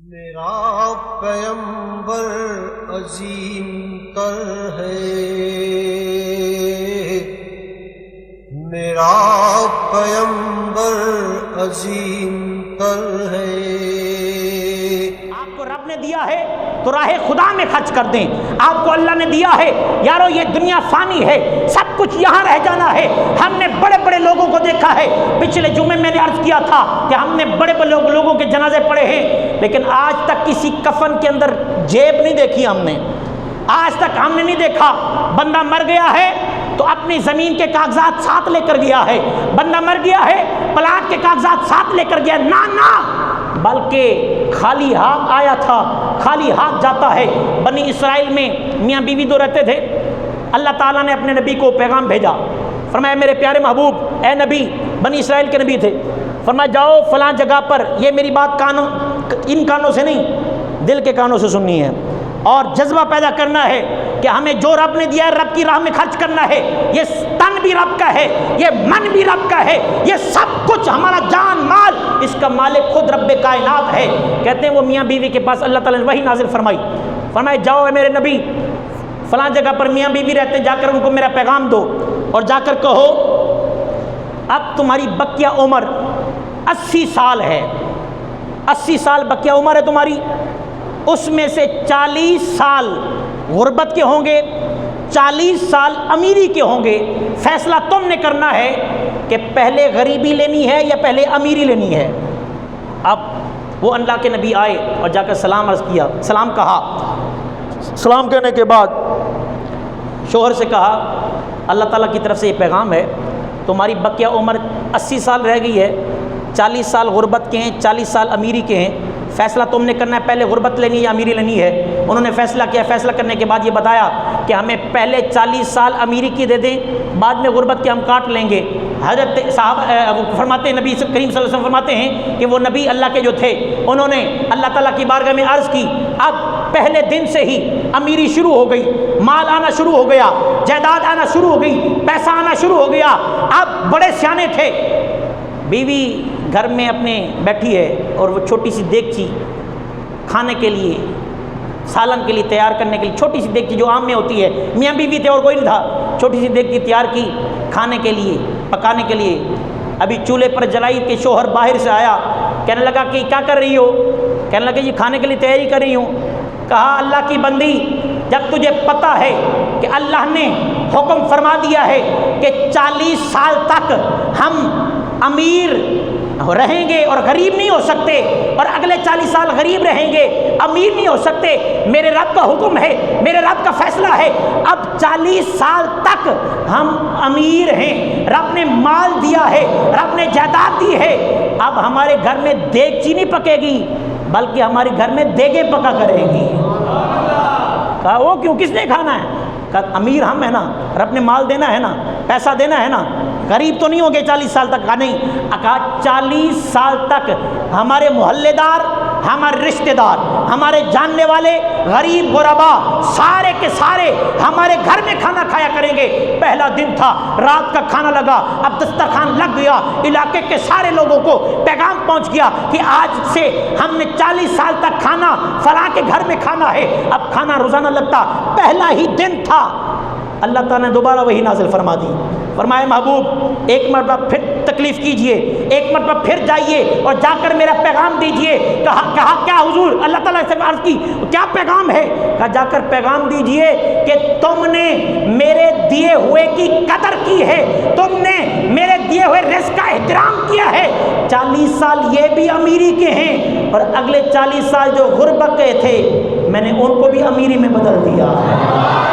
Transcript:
میرا پیغمبر عظیم تر ہے، میرا پیغمبر عظیم تر ہے۔ آپ کو رب نے دیا ہے تو راہ خدا میں خرچ کر دیں۔ آپ کو اللہ نے دیا ہے، یارو یہ دنیا فانی ہے، سب کچھ یہاں رہ جانا ہے۔ ہم نے بڑے بڑے لوگوں کو دیکھا ہے، پچھلے جمعے میں نے عرض کیا تھا کہ ہم نے بڑے بڑے لوگوں کے جنازے پڑھے ہیں، لیکن آج تک کسی کفن کے اندر جیب نہیں دیکھی ہم نے۔ آج تک ہم نے نہیں دیکھا بندہ مر گیا ہے تو اپنی زمین کے کاغذات ساتھ لے کر گیا ہے، بندہ مر گیا ہے پلاٹ کے کاغذات ساتھ لے کر گیا، نہ بلکہ خالی ہاتھ آیا تھا، خالی ہاتھ جاتا ہے۔ بنی اسرائیل میں میاں بیوی دو رہتے تھے، اللہ تعالیٰ نے اپنے نبی کو پیغام بھیجا، فرمایا میرے پیارے محبوب اے نبی، بنی اسرائیل کے نبی تھے، فرمایا جاؤ فلاں جگہ پر، یہ میری بات ان کانوں سے نہیں دل کے کانوں سے سننی ہے، اور جذبہ پیدا کرنا ہے کہ ہمیں جو رب نے دیا ہے رب کی راہ میں خرچ کرنا ہے۔ یہ تن بھی رب کا ہے، یہ من بھی رب کا ہے، یہ سب کچھ ہمارا جان مال اس کا مالک خود رب کائنات ہے۔ کہتے ہیں وہ میاں بیوی کے پاس اللہ تعالیٰ نے وحی نازل فرمائی، فرمایا جاؤ اے میرے نبی فلاں جگہ پر میاں بیوی رہتے ہیں، جا کر ان کو میرا پیغام دو اور جا کر کہو اب تمہاری بقیہ عمر 80 سال ہے، 80 سال بقیہ عمر ہے تمہاری، اس میں سے 40 سال غربت کے ہوں گے، 40 سال امیری کے ہوں گے۔ فیصلہ تم نے کرنا ہے کہ پہلے غریبی لینی ہے یا پہلے امیری لینی ہے۔ اب وہ اللہ کے نبی آئے اور جا کر سلام عرض کیا، سلام کہا، سلام کہنے کے بعد شوہر سے کہا اللہ تعالیٰ کی طرف سے یہ پیغام ہے، تمہاری بقیہ عمر 80 سال رہ گئی ہے، 40 سال غربت کے ہیں، 40 سال امیری کے ہیں، فیصلہ تم نے کرنا ہے پہلے غربت لینی ہے یا امیری لینی ہے۔ انہوں نے فیصلہ کیا، فیصلہ کرنے کے بعد یہ بتایا کہ ہمیں پہلے 40 سال امیری کی دے دیں، بعد میں غربت کے ہم کاٹ لیں گے۔ حضرت صاحب فرماتے ہیں، نبی کریم صلی اللہ علیہ وسلم فرماتے ہیں کہ وہ نبی اللہ کے جو تھے انہوں نے اللہ تعالیٰ کی بارگاہ میں عرض کی، اب پہلے دن سے ہی امیری شروع ہو گئی، مال آنا شروع ہو گیا، جائیداد آنا شروع ہو گئی، پیسہ آنا شروع ہو گیا۔ اب بڑے سیانے تھے، بیوی گھر میں اپنے بیٹھی ہے اور وہ چھوٹی سی دیگچی کھانے کے لیے، سالن کے لیے تیار کرنے کے لیے، چھوٹی سی دیگچی جو عام میں ہوتی ہے، میاں بیوی تھے اور کوئی نہیں تھا، چھوٹی سی دیگچی تیار کی کھانے کے لیے، پکانے کے لیے۔ ابھی چولہے پر جلائی کہ شوہر باہر سے آیا، کہنے لگا کہ کیا کر رہی ہو؟ کہنے لگا یہ کھانے کے لیے تیاری کر رہی ہوں۔ کہا اللہ کی بندی، جب تجھے پتہ ہے کہ اللہ نے حکم فرما دیا ہے کہ 40 سال تک ہم امیر رہیں گے اور غریب نہیں ہو سکتے، اور اگلے 40 سال غریب رہیں گے، امیر نہیں ہو سکتے، میرے رب کا حکم ہے، میرے رب کا فیصلہ ہے، اب 40 سال تک ہم امیر ہیں، رب نے مال دیا ہے، رب نے جائیداد دی ہے، اب ہمارے گھر میں دیگچی نہیں پکے گی بلکہ ہمارے گھر میں دیگیں پکا کرے گی۔ کہا وہ کیوں، کس نے کھانا ہے؟ کہا امیر ہم ہیں نا، رب نے مال دینا ہے نا، پیسہ دینا ہے نا، غریب تو نہیں ہوں گے 40 سال تک۔ کہا نہیں، کہا 40 سال تک ہمارے محلے دار، ہمارے رشتہ دار، ہمارے جاننے والے غریب غربا سارے کے سارے ہمارے گھر میں کھانا کھایا کریں گے۔ پہلا دن تھا، رات کا کھانا لگا، اب دسترخوان لگ گیا، علاقے کے سارے لوگوں کو پیغام پہنچ گیا کہ آج سے ہم نے 40 سال تک کھانا فلاں کے گھر میں کھانا ہے۔ اب کھانا روزانہ لگتا، پہلا ہی دن تھا، اللہ تعالیٰ نے دوبارہ وہی نازل فرما دی، فرمایا محبوب ایک مرتبہ پھر تکلیف کیجئے، ایک مرتبہ پھر جائیے اور جا کر میرا پیغام دیجئے۔ کہا کیا حضور؟ اللہ تعالیٰ سے عرض کی کیا پیغام ہے؟ کہا جا کر پیغام دیجئے کہ تم نے میرے دیے ہوئے کی قدر کی ہے، تم نے میرے دیے ہوئے رزق کا احترام کیا ہے۔ 40 سال یہ بھی امیری کے ہیں اور اگلے 40 سال جو غربت کے تھے میں نے ان کو بھی امیری میں بدل دیا ہے۔